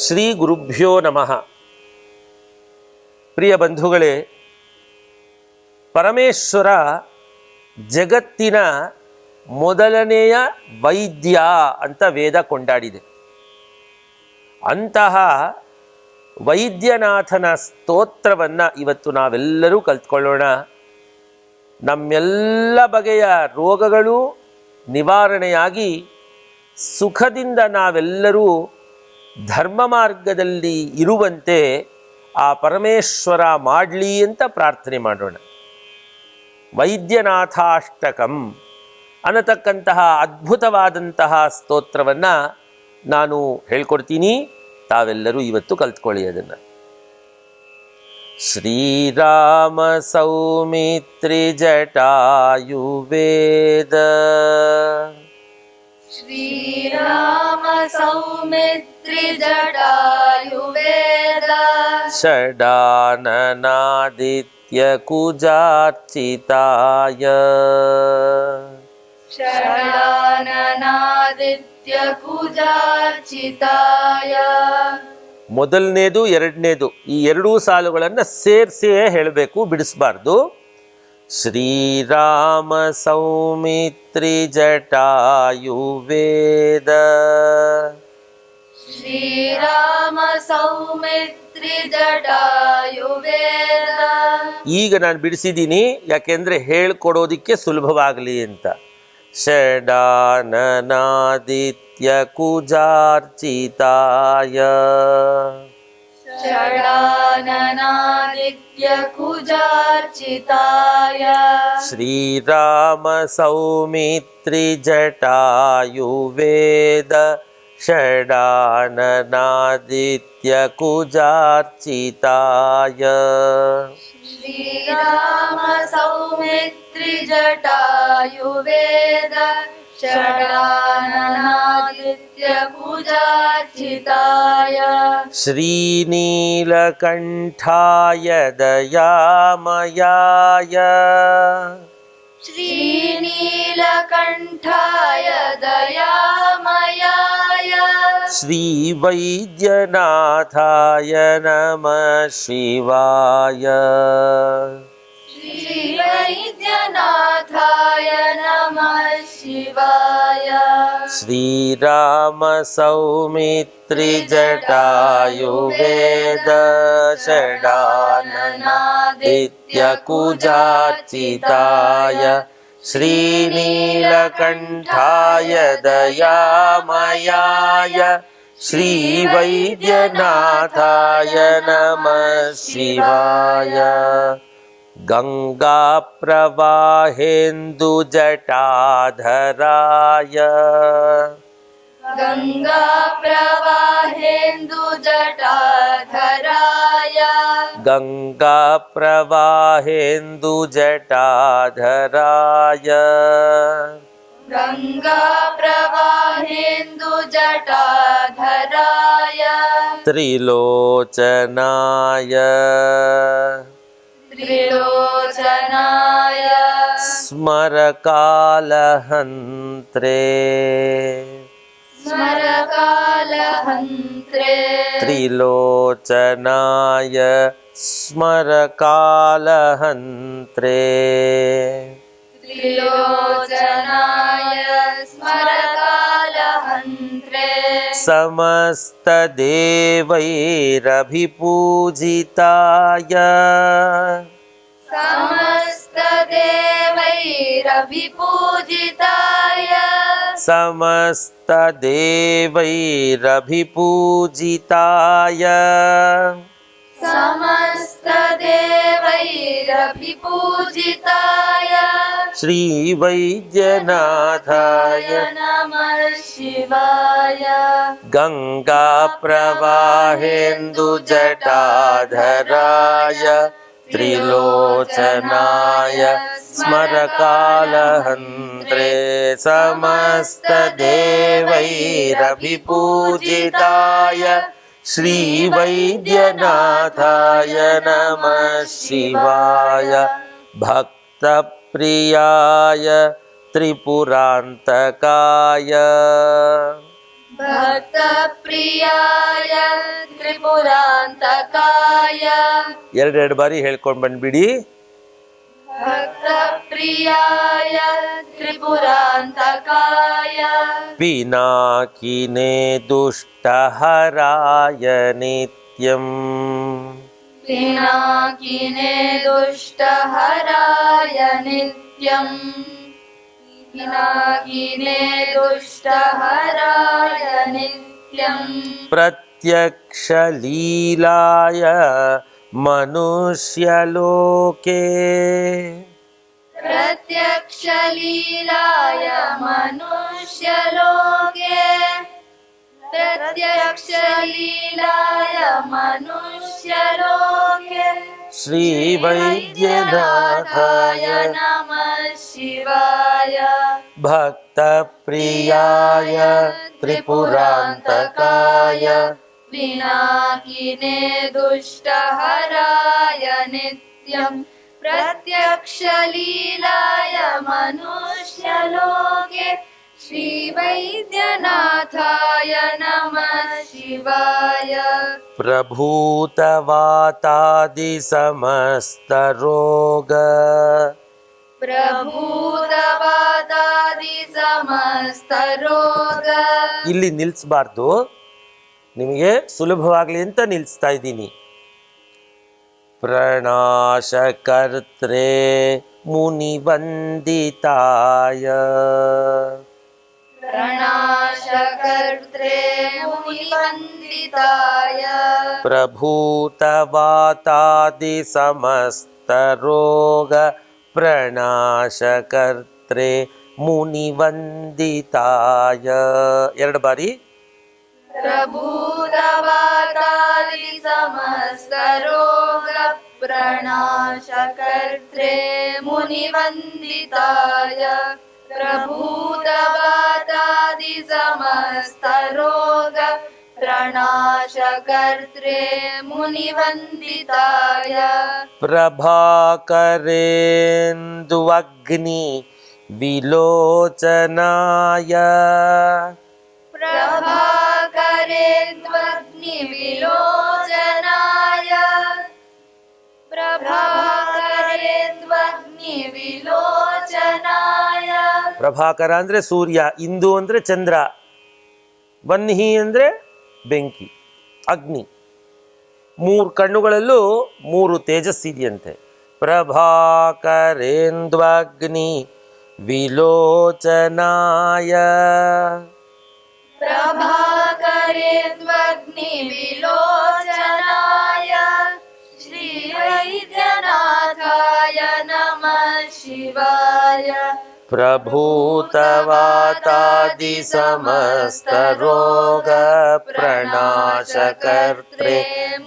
ಶ್ರೀ ಗುರುಭ್ಯೋ ನಮಃ. ಪ್ರಿಯ ಬಂಧುಗಳೇ, ಪರಮೇಶ್ವರ ಜಗತ್ತಿನ ಮೊದಲನೆಯ ವೈದ್ಯ ಅಂತ ವೇದ ಕೊಂಡಾಡಿದೆ. ಅಂತಹ ವೈದ್ಯನಾಥನ ಸ್ತೋತ್ರವನ್ನು ಇವತ್ತು ನಾವೆಲ್ಲರೂ ಕಲ್ತ್ಕೊಳ್ಳೋಣ. ನಮ್ಮೆಲ್ಲ ಬಗೆಯ ರೋಗಗಳು ನಿವಾರಣೆಯಾಗಿ ಸುಖದಿಂದ ನಾವೆಲ್ಲರೂ ಧರ್ಮ ಮಾರ್ಗದಲ್ಲಿ ಇರುವಂತೆ ಆ ಪರಮೇಶ್ವರ ಮಾಡಲಿ ಅಂತ ಪ್ರಾರ್ಥನೆ ಮಾಡೋಣ. ವೈದ್ಯನಾಥಾಷ್ಟಕಂ ಅನ್ನತಕ್ಕಂತಹ ಅದ್ಭುತವಾದಂತಹ ಸ್ತೋತ್ರವನ್ನು ನಾನು ಹೇಳ್ಕೊಡ್ತೀನಿ. ತಾವೆಲ್ಲರೂ ಇವತ್ತು ಕಲ್ತ್ಕೊಳ್ಳಿ ಅದನ್ನು. ಶ್ರೀರಾಮ ಸೌಮಿತ್ರಿ ಜಟಾಯುವೇದ ಶ್ರೀರಾಮ ಸೌಮಿತ್ರಿ ಜಟಾಯುವೇದ ಷಡಾನನಾದಿತ್ಯ ಕುಜಾರ್ಚಿತಾಯ ಷಡಾನನಾದಿತ್ಯ ಕುಜಾರ್ಚಿತಾಯ. ಮೊದಲನೇದು ಎರಡನೇದು ಈ ಎರಡೂ ಸಾಲುಗಳನ್ನು ಸೇರಿಸಿಯೇ ಹೇಳಬೇಕು, ಬಿಡಿಸಬಾರ್ದು. ಶ್ರೀರಾಮ ಸೌಮಿತ್ರಿ ಜಟಾಯುವೇದ ಶ್ರೀರಾಮ ಸೌಮಿತ್ರಿ ಜಟಾಯುವೇದ. ಈಗ ನಾನು ಬಿಡಿಸಿದ್ದೀನಿ, ಯಾಕೆಂದರೆ ಹೇಳ್ಕೊಡೋದಕ್ಕೆ ಸುಲಭವಾಗಲಿ ಅಂತ. ಷಡಾನನಾದಿತ್ಯ ಕುಜಾರ್ಚಿತಾಯ ಷಡಾನನಾದಿತ್ಯ ಕುಜಾರ್ಚಿತಾಯ ಶ್ರೀರಾಮ ಸೌಮಿತ್ರಿ ಜಟಾಯುವೇದ ಷಡಾನನಾದಿತ್ಯ ಕುಜಾರ್ಚಿತಾಯ ಶ್ರೀರಾಮ ಸೌಮಿತ್ರಿ ಜಟಾಯುವೇದ ಷಡಾನನಾದಿತ್ಯ ಕುಜಾರ್ಚಿತಾಯ ಶ್ರೀನೀಲಕಂಠಾಯ ದಯಾಮಯಾಯ ಶ್ರೀನೀಲಕಂಠಾಯ ದಯಾಮಯಾಯ ಶ್ರೀವೈದ್ಯನಾಥಾಯ ನಮಃ ಶಿವಾಯ ಶ್ರೀವೈದ್ಯನಾಥಾಯ ನಮಃ ಶಿವಾಯ ಶ್ರೀರಾಮ ಸೌಮಿತ್ರಿ ಜಟಾಯುವೇದ ಷಡಾನನಾದಿತ್ಯ ಕುಜಾರ್ಚಿತಾಯ ಶ್ರೀನೀಲಕಂಠಾಯ ದಯಾಮಯಾಯ ಶ್ರೀವೈದ್ಯನಾಥಾಯ ನಮಃ ಶಿವಾಯ ಗಂಗಾ ಪ್ರವಾಹೇಂದು ಜಟಾಧರಾಯ ಗಂಗಾ ಪ್ರವಾಹೇಂದು ಜಟಾಧರಾಯ ಗಂಗಾ ಪ್ರವಾಹೇಂದು ಜಟಾಧರಾಯ ಗಂಗಾ ಪ್ರವಾಹೇಂದು ಜಟಾಧರಾಯ ತ್ರಿಲೋಚನಾಯ ತ್ರಿಲೋಚನಾಯ ಸ್ಮರಕಾಲಹಂತ್ರೇ ಸ್ಮರಕಾಲಹಂತ್ರೇ ತ್ರಿಲೋಚನಾಯ ಸ್ಮರಕಾಲಹಂತ್ರೇ ತ್ರಿಲೋಚನಾಯ ಸ್ಮರಕಾಲಹಂತ್ರೇ ಸಮಸ್ತದೇವೈರಭಿಪೂಜಿತಾಯ ಸಮಸ್ತದೇವೈರಭಿಪೂಜಿತಾಯ ಸಮಸ್ತದೇವೈರಭಿಪೂಜಿತಾಯ ಸಮಸ್ತದೇವೈರಭಿಪೂಜಿತಾಯ ಶ್ರೀವೈದ್ಯನಾಥಾಯ ನಮಃ ಶಿವಾಯ ಗಂಗಾ ಪ್ರವಾಹೇಂದು ಜಟಾಧರಾಯ ತ್ರಿಲೋಚನಾಯ ಸ್ಮರಕಾಲಹಂತ್ರೇ ಸಮಸ್ತದೇವೈರಭಿಪೂಜಿತಾಯ ಶ್ರೀವೈದ್ಯನಾಥಾಯ ನಮಃ ಶಿವಾಯ ಭಕ್ತಪ್ರಿಯಾಯ ತ್ರಿಪುರಾಂತಕಾಯ ಭಕ್ತಪ್ರಿಯಾಯ ತ್ರಿಪುರಾಂತಕಾಯ ಎರಡೆರಡು ಬಾರಿ ಹೇಳ್ಕೊಂಡು ಬಂದ್ಬಿಡಿ. ಭಕ್ತಪ್ರಿಯಾಯ ತ್ರಿಪುರಾಂತಕಾಯ ಪಿನಾಕಿನೇ ದುಷ್ಟಹರಾಯ ನಿತ್ಯಂ. ಪಿನಾಕಿನೇ ದುಷ್ಟಹರಾಯ ನಿತ್ಯಂ. ಪಿನಾಕಿನೇ ದುಷ್ಟಹರಾಯ ನಿತ್ಯಂ. ಪ್ರತ್ಯಕ್ಷ ಲೀಲಾಯ ಮನುಷ್ಯಲೋಕೆ. ಪ್ರತ್ಯಕ್ಷ ಲೀಲಾಯ ಮನುಷ್ಯಲೋಕೆ. ಪ್ರತ್ಯಕ್ಷ ಲೀಲಾಯ ಮನುಷ್ಯಲೋಕೆ. ಶ್ರೀ ವೈದ್ಯನಾಥಾಯ ನಮಃ ಶಿವಾಯ. ಭಕ್ತ ಪ್ರಿಯಾಯ ತ್ರಿಪುರಾಂತಕಾಯ ಪಿನಾಕಿನೇ ದುಷ್ಟಹರಾಯ ನಿತ್ಯಂ. ಪ್ರತ್ಯಕ್ಷ ಲೀಲಾಯ ಮನುಷ್ಯಲೋಕೆ. ಶ್ರೀ ವೈದ್ಯನಾಥಾಯ ನಮಃ ಶಿವಾಯ. ಪ್ರಭೂತವಾತಾದಿ ಸಮಸ್ತ ರೋಗ. ಪ್ರಭೂತವಾದಾದಿ ಸಮಸ್ತ ರೋಗ. ಇಲ್ಲಿ ನಿಲ್ಲಿಸಬಾರ್ದು, ನಿಮಗೆ ಸುಲಭವಾಗಲಿ ಅಂತ ನಿಲ್ಲಿಸ್ತಾ ಇದ್ದೀನಿ. ಪ್ರಣಾಶಕರ್ತ್ರೇ ಮುನಿವಂದಿತಾಯ. ಪ್ರಣಾಶಕರ್ತ್ರೇ ಮುನಿವಂದಿತಾಯ. ಪ್ರಭೂತವಾತಾದಿ ಸಮಸ್ತ ರೋಗ ಪ್ರಣಾಶಕರ್ತ್ರೇ ಮುನಿವಂದಿತಾಯ. ಎರಡು ಬಾರಿ. ಪ್ರಭೂತವಾದಾದಿ ಸಮಸ್ತ ರೋಗ ಪ್ರಣಾಶಕರ್ತ್ರೇ ಮುನಿವಂದಿತಾಯ. ಪ್ರಭೂತವಾದಾದಿ ಸಮಸ್ತ ರೋಗ ಪ್ರಣಾಶಕರ್ತ್ರೇ ಮುನಿವಂದಿತಾಯ. ಪ್ರಭಾಕರೇಂದುವಗ್ನಿ ವಿಲೋಚನಾಯ. ಪ್ರಭಾಕರೇಂದ್ವಗ್ನಿ ವಿಲೋಚನಾಯ. ಪ್ರಭಾಕರೇಂದ್ವಗ್ನಿ ವಿಲೋಚನಾಯ. ಪ್ರಭಾಕರ ಅಂದ್ರೆ ಸೂರ್ಯ, ಇಂದು ಅಂದ್ರೆ ಚಂದ್ರ, ವನ್ಹಿ ಅಂದ್ರೆ ಬೆಂಕಿ, ಅಗ್ನಿ. ಮೂರು ಕಣ್ಣುಗಳಲ್ಲೂ ಮೂರು ತೇಜಸ್ಸಿದೆಯಂತೆ. ಪ್ರಭಾಕರೇಂದ್ವಗ್ನಿ ವಿಲೋಚನಾಯ. ಪ್ರಭಾಕರೇಂದ್ವಗ್ನಿ ವಿಲೋಚನಾಯ. ಶ್ರೀ ವೈದ್ಯನಾಥಾಯ ನಮಃ ಶಿವಾಯ. ಪ್ರಭೂತವಾತಾದಿ ಸಮಸ್ತ ರೋಗ ಪ್ರಣಾಶಕರ್ತ್ರೇ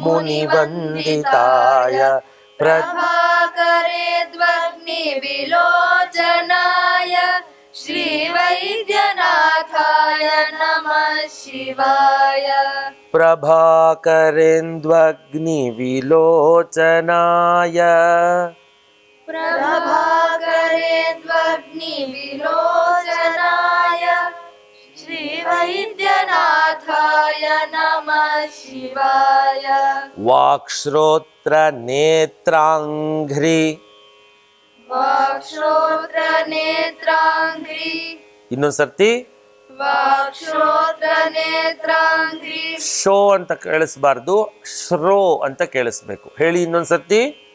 ಮುನಿವಂದಿತಾಯ. ಪ್ರಭಾಕರೇಂದ್ವಗ್ನಿ ವಿಲೋಚನಾಯ. ಶ್ರೀ ವೈದ್ಯನಾಥಾಯ ನಮಃ ಶಿವಾಯ. ಪ್ರಭಾಕರೇಂದ್ವಗ್ನಿ ವಿಲೋಚನಾಯ. ಪ್ರಭಾಕರೇಂದ್ವಗ್ನಿ ವಿಲೋಚನಾಯ. ಶ್ರೀ ವೈದ್ಯನಾಥಾಯ ನಮಃ ಶಿವಾಯ. ವಾಕ್ಶ್ರೋತ್ರ ನೇತ್ರಾಂಘ್ರಿ. ವಾಕ್ಶ್ರೋತ್ರ ನೇತ್ರಾಂಘ್ರಿ. ಇನ್ನೊಂದ್ಸರ್ತಿ. ವಾಕ್ಶ್ರೋತ್ರ ನೇತ್ರಾಂಘ್ರಿ. ಶೋ ಅಂತ ಕೇಳಿಸ್ಬಾರ್ದು, ಶ್ರೋ ಅಂತ ಕೇಳಿಸ್ಬೇಕು. ಹೇಳಿ ಇನ್ನೊಂದ್ಸರ್ತಿ.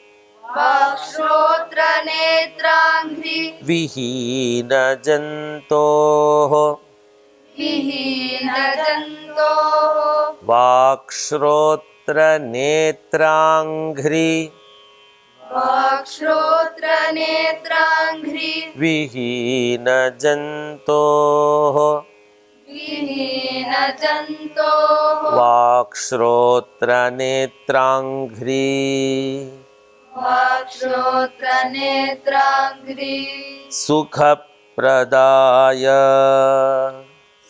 ವಾಕ್ಶ್ರೋತ್ರ ನೇತ್ರಾಂಘ್ರಿ. ವಿಹೀನ ಜಂತೋ. ವಿಹೀನ ಜಂತೋ. ವಾಕ್ಶ್ರೋತ್ರ ನೇತ್ರಾಂಘ್ರಿ. ವಾಕ್ಶ್ರೋತ್ರ ನೇತ್ರಾಂಘ್ರಿ. ವಿಹೀನ ಜಂತೋ. ವಿಹೀನ ಜಂತೋ. ವಾಕ್ಶ್ರೋತ್ರ ನೇತ್ರಾಂಘ್ರಿ. ವಾಕ್ಶ್ರೋತ್ರ ನೇತ್ರಾಂಘ್ರಿ. ಸುಖಪ್ರದಾಯ.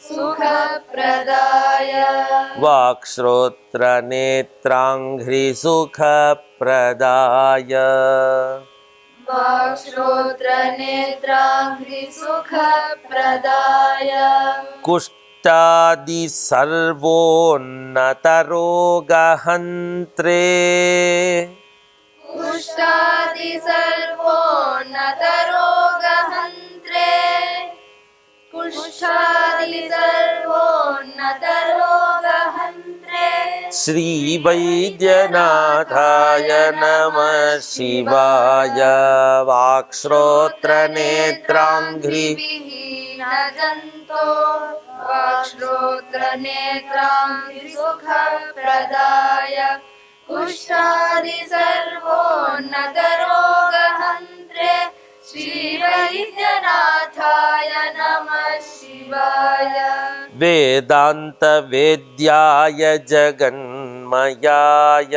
ಸುಖಪ್ರದಾಯ. ವಾಕ್ಶ್ರೋತ್ರ ನೇತ್ರಾಂಘ್ರಿ ಸುಖಪ್ರದಾಯ. ವಾಕ್ಶ್ರೋತ್ರ ನೇತ್ರಾಂಘ್ರಿ ಸುಖಪ್ರದಾಯ. ಕುಷ್ಠ कुष्ठादि सर्वोन्नतरोगहन्त्रे कुष्ठादि सर्वोन्नतरोगहन्त्रे कुष्ठादि सर्वोन्नतरोगहन्त्रे श्रीवैद्यनाथाय नमः शिवाय वाक्श्रोत्रनेत्राङ्घ्रि विहीनजन्तो वाक्श्रोत्रनेत्राङ्घ्रिसुखप्रदाय कुष्ठादि सर्वोन्नतरोगहन्त्रे श्रीवैद्यनाथाय नमः शिवाय वेदान्तवेद्याय जगन्मयाय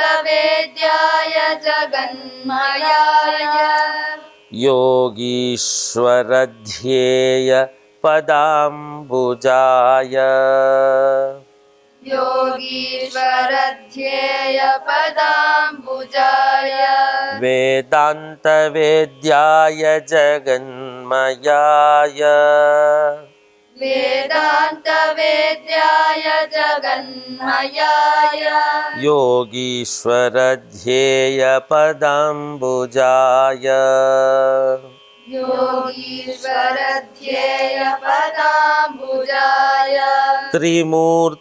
वेदान्तवेद्याय जगन्मयाय योगीश्वरध्येय पदाम्बुजाय योगीश्वरध्येय पदाम्बुजाय वेदान्तवेद्याय जगन्मयाय वेदान्तवेद्याय जगन्मयाय योगीश्वरध्येय पदाम्बुजाय योगीश्वरध्येय पदाम्बुजाय त्रिमूर्तिरूपाय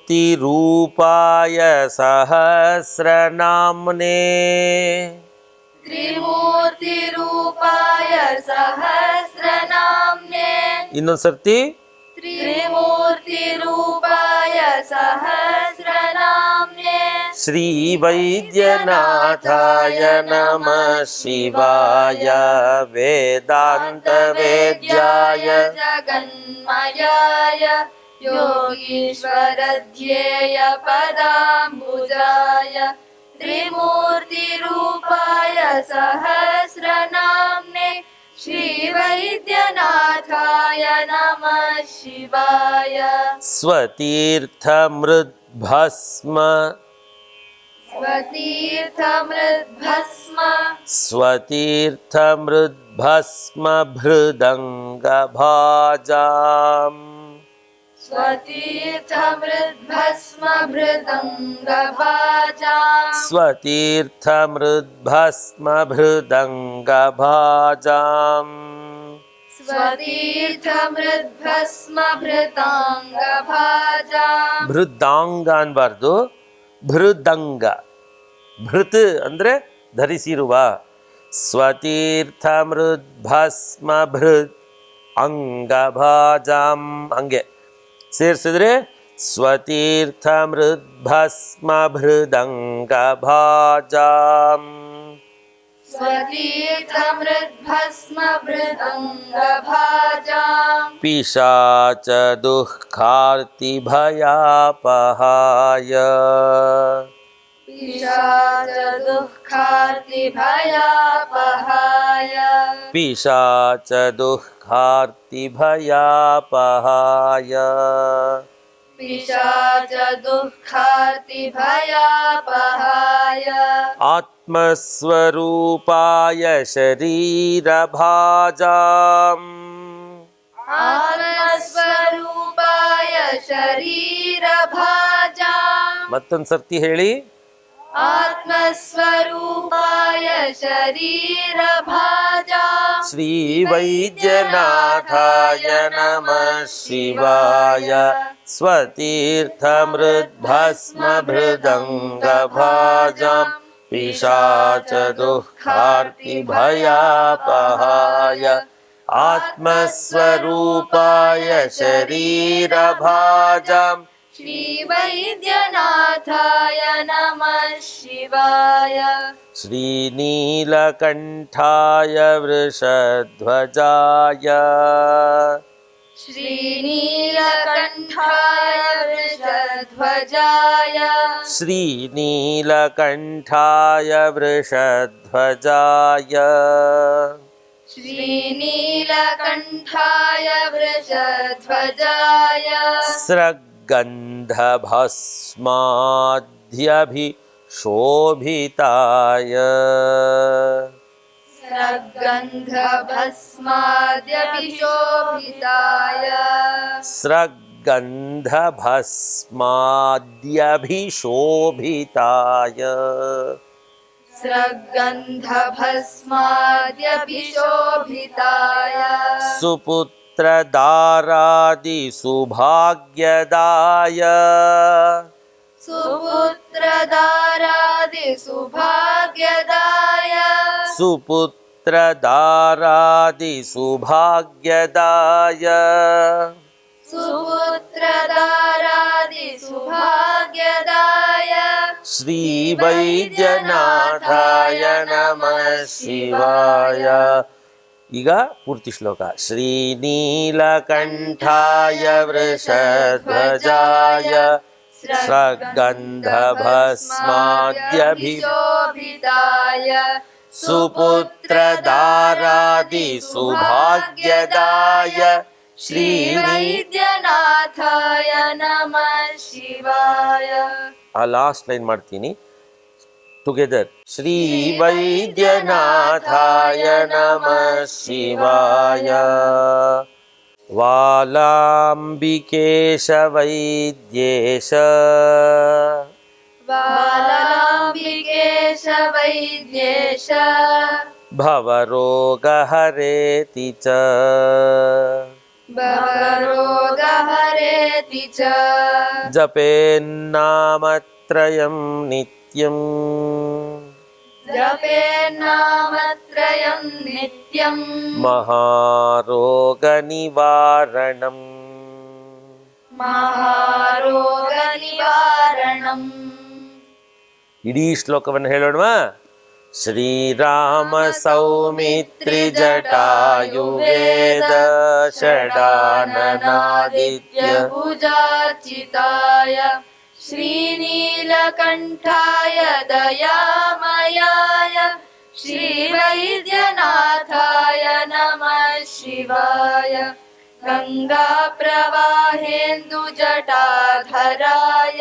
सहस्रनाम्ने त्रिमूर्तिरूपाय सहस्रनाम्ने ಇನ್ನೊಂದು ಸರ್ತಿ त्रिमूर्तिरूपाय सहस्रनाम्ने श्रीवैद्यनाथाय नमः शिवाय वेदान्तवेद्याय जगन्मयाय योगीश्वरध्येय पदाम्बुजाय त्रिमूर्तिरूपाय सहस्रनाम्ने श्रीवैद्यनाथाय नमः शिवाय स्वतीर्थमृद्भस्म स्वतीर्थमृद्भस्म स्वतीर्थमृद्भस्मभृदङ्गभाजाम् स्वतीर्थमृद्भस्मभृदङ्गभाजाम् स्वतीर्थमृद्भस्मभृदङ्गभाजाम् स्वतीर्थमृद्भस्मभृताङ्गभाजाम् ಭೃದಾಂಗ ಅನ್ಬಾರ್ದು, ಭೃದಂಗ. ಭೃತ್ ಅಂದರೆ ಧರಿಸಿರುವ. ಸ್ವತೀರ್ಥಮೃದ್ಭಸ್ಮಭೃದ್ ಅಂಗಭಾಜಾಂ ಹಂಗೆ ಸೇರಿಸಿದ್ರೆ ಸ್ವತೀರ್ಥಮೃದ್ಭಸ್ಮಭೃದಂಗಭಾಜಾಂ स्वतीर्थमृद्भस्मभृदङ्गभाजाम् ಪಿಶಾಚ ದುಃಖಾರ್ತಿಭಯಾಪಹಾಯ पिशाचदुःखार्तिभयापहाय ಪಿಶಾಚ ದುಃಖಾರ್ತಿಭಯಾಪಹಾಯ पिशाचदुःखार्तिभयापहाय ಆತ್ಮಸ್ವರೂಪಾಯ ಶರೀರಭಾಜಾಂ आत्मस्वरूपाय शरीरभाजाम् ಮತ್ತೊಂದು ಸರ್ತಿ ಹೇಳಿ. आत्मस्वरूपाय शरीरभाजाम् श्रीवैद्यनाथाय नमः शिवाय स्वतीर्थमृद्भस्मभृदङ्गभाजां पिशाच दुःखार्तिभयापहाय आत्मस्वरूपाय शरीरभाजां श्रीवैद्यनाथाय नमः शिवाय श्रीनीलकण्ठाय वृषध्वजाय श्रीनीलकण्ठाय वृषध्वजाय श्रीनीलकण्ठाय वृषध्वजाय श्रीनीलकण्ठाय वृषध्वजाय स्रग्गन्धभस्माद्यभिशोभिताय स्रग्गन्धभस्माद्यभिशोभिताय स्रग्गन्धभस्माद्यभिशोभिताय स्रग्गन्धभस्माद्यभिशोभिताय सुपुत्रदारादिसुभाग्यदाय सुपुत्रदारादिसुभाग्यदाय सुपुत्रदारादिसुभाग्यदाय सुपुत्रदारादिसुभाग्यदाय ಶ್ರೀವೈದ್ಯನಾಥಾಯ ನಮಃ ಶಿವಾಯ. ಈಗ ಪೂರ್ತಿ ಶ್ಲೋಕ. ಶ್ರೀನೀಲಕಂಠಾಯ ವೃಷಧ್ವಜಾಯ ಸ್ರಗ್ಗಂಧಭಸ್ಮಾದ್ಯಭಿಶೋಭಿತಾಯ ಸುಪುತ್ರದಾರಾದಿಸುಭಾಗ್ಯದಾಯ ಶ್ರೀವೈದ್ಯನಾಥಾಯ ನಮಃ ಶಿವಾಯ. ಆ ಲಾಸ್ಟ್ ಲೈನ್ ಮಾಡ್ತೀನಿ ಟುಗೆದರ್. ಶ್ರೀ ವೈದ್ಯನಾಥಾಯ ನಮಃ ಶಿವಾಯ. ವಾಲಾಂಬಿಕೇಶ ವೈದ್ಯೇಶ ಬಾಲಾಂಬಿಕೇಶ ವೈದ್ಯೇಶ ಭವರೋಗಹರೇತಿ ಚ ಭವರೋಗಹರೇತಿ ಚ ಜಪೇನ್ನಾಮತ್ರಯಂ ನಿತ್ಯಂ ಜಪೇನ್ನಾಮತ್ರಯಂ ನಿತ್ಯಂ ಮಹಾರೋಗನಿವಾರಣಂ. ಮಹಾರೋಗನಿವಾರಣಂ. ಇಡೀ ಶ್ಲೋಕವನ್ನು ಹೇಳೋಣವಾ? ಶ್ರೀರಾಮ ಸೌಮಿತ್ರಿ ಜಟಾಯುವೇದ ಷಡಾನನಾದಿತ್ಯ ಭುಜಾರ್ಚಿತಾಯ ಶ್ರೀನೀಲಕಂಠಾಯ ದಯಾಮಯಾಯ ಶ್ರೀವೈದ್ಯನಾಥಾಯ ನಮಃ ಶಿವಾಯ. ಗಂಗಾಪ್ರವಾಹೇಂದುಜಟಾಧರಾಯ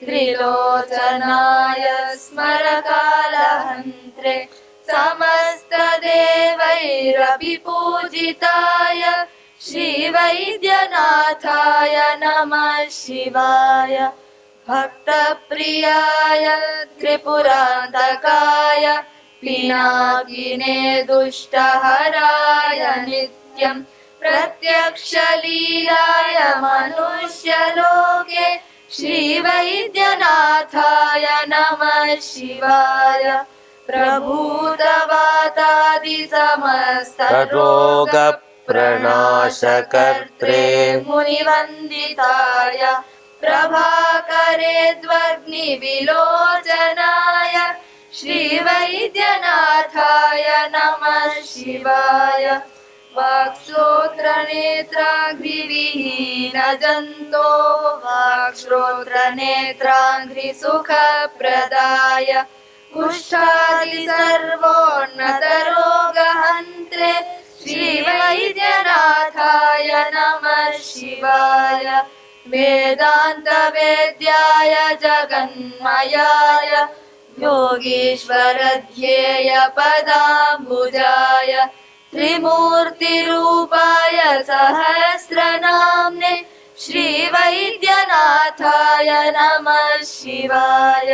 ತ್ರಿಲೋಚನಾಯ ಸ್ಮರಕಾಲಹಂತ್ರೆ ಸಮಸ್ತದೇವೈರಪಿ ಪೂಜಿತಾಯ ಶ್ರೀವೈದ್ಯನಾಥಾಯ ನಮಃ ಶಿವಾಯ. ಭಕ್ತಪ್ರಿಯಾಯ ತ್ರಿಪುರಾಂತಕಾಯ ಪಿನಾಕಿನೇ ದುಷ್ಟಹರಾಯ ನಿತ್ಯಂ ಪ್ರತ್ಯಕ್ಷಲೀಲಾಯ ಮನುಷ್ಯಲೋಕೆ ಶ್ರೀವೈದ್ಯನಾಥಾಯ ನಮಃ ಶಿವಾಯ. ಪ್ರಭೂತವಾತಾದಿ ಸಮಸ್ತರೋಗ ಪ್ರಣಾಶಕರ್ತ್ರೇ ಮುನಿವಂದಿತಾಯ ಪ್ರಭಾಕರೇ ದ್ವಗ್ನಿ ವಿಲೋಚನಾಯ ಶ್ರೀವೈದ್ಯನಾಥಾಯ ನಮಃ ಶಿವಾಯ. ವಾಕ್ಶ್ರೋತ್ರನೇತ್ರಾಂಘ್ರಿವಿಹೀನ ಜಂತೋ ವಾಕ್ಶ್ರೋತ್ರನೇತ್ರಾಂಘ್ರಿಸುಖಪ್ರದಾಯ ಕುಷ್ಠಾದಿ ಸರ್ವೋನ್ನತರೋಗಹಂತ್ರೆ ಶ್ರೀವೈದ್ಯನಾಥಾಯ ನಮಃ ಶಿವಾಯ. ವೇದಾಂತ ವೇದ್ಯಾಯ ಜಗನ್ಮಯಾಯ ಯೋಗೀಶ್ವರ ಧ್ಯೇಯ ಪದಾಂಬುಜಾಯ ತ್ರಿಮೂರ್ತಿರೂಪಾಯ ಸಹಸ್ರನಾಮ್ನೆ ಶ್ರೀವೈದ್ಯನಾಥಾಯ ನಮಃ ಶಿವಾಯ.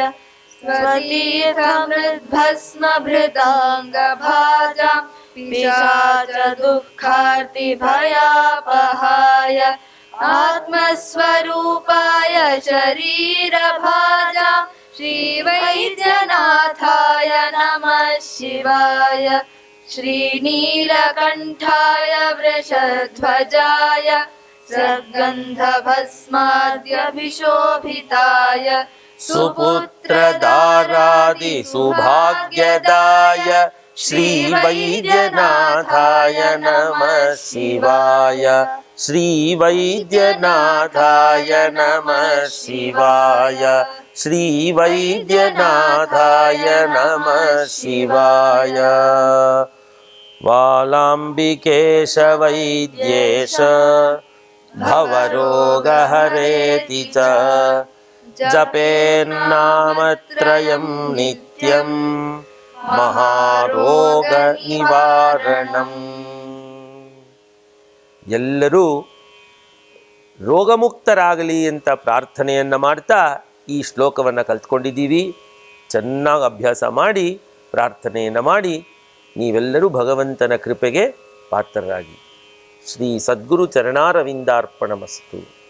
ಸ್ವತೀರ್ಥಮೃದ್ಭಸ್ಮಭೃತಾಂಗಭಾಜಾಂ ಪಿಶಾಚ ದುಃಖಾರ್ತಿಭಯಾಪಹಾಯ ಆತ್ಮಸ್ವರೂಪಾಯ ಶರೀರಭಾಜಾಂ ಶ್ರೀವೈದ್ಯನಾಥಾಯ ನಮಃ ಶಿವಾಯ. ಶ್ರೀನೀಲಕಂಠಾಯ ವೃಷಧ್ವಜಾಯ ಸರ್ಗಂಧಭಸ್ಮಾದ್ಯಭಿಶೋಭಿತಾಯ ಸುಪುತ್ರದಾರಾದಿಸುಭಾಗ್ಯದಾಯ ಶ್ರೀವೈದ್ಯನಾಥಾಯ ನಮಃ ಶಿವಾಯ. ಶ್ರೀವೈದ್ಯನಾಥಾಯ ನಮಃ ಶಿವಾಯ. ಶ್ರೀವೈದ್ಯನಾಥಾಯ ನಮಃ ಶಿವಾಯ. ವಾಲಾಂಬಿಕೇಶ ವೈದ್ಯೇಶ ಭವರೋಗಹರೇತಿ ಚ ಜಪೇನ್ನಾಮತ್ರಯಂ ನಿತ್ಯಂ ಮಹಾರೋಗ ನಿವಾರಣಂ. ಎಲ್ಲರೂ ರೋಗಮುಕ್ತರಾಗಲಿ ಅಂತ ಪ್ರಾರ್ಥನೆಯನ್ನು ಮಾಡ್ತಾ ಈ ಶ್ಲೋಕವನ್ನು ಕಲ್ತ್ಕೊಂಡಿದ್ದೀವಿ. ಚೆನ್ನಾಗಿ ಅಭ್ಯಾಸ ಮಾಡಿ ಪ್ರಾರ್ಥನೆಯನ್ನು ಮಾಡಿ ನೀವೆಲ್ಲರೂ ಭಗವಂತನ ಕೃಪೆಗೆ ಪಾತ್ರರಾಗಿ. ಶ್ರೀ ಸದ್ಗುರು ಚರಣಾರವಿಂದಾರ್ಪಣಮಸ್ತು.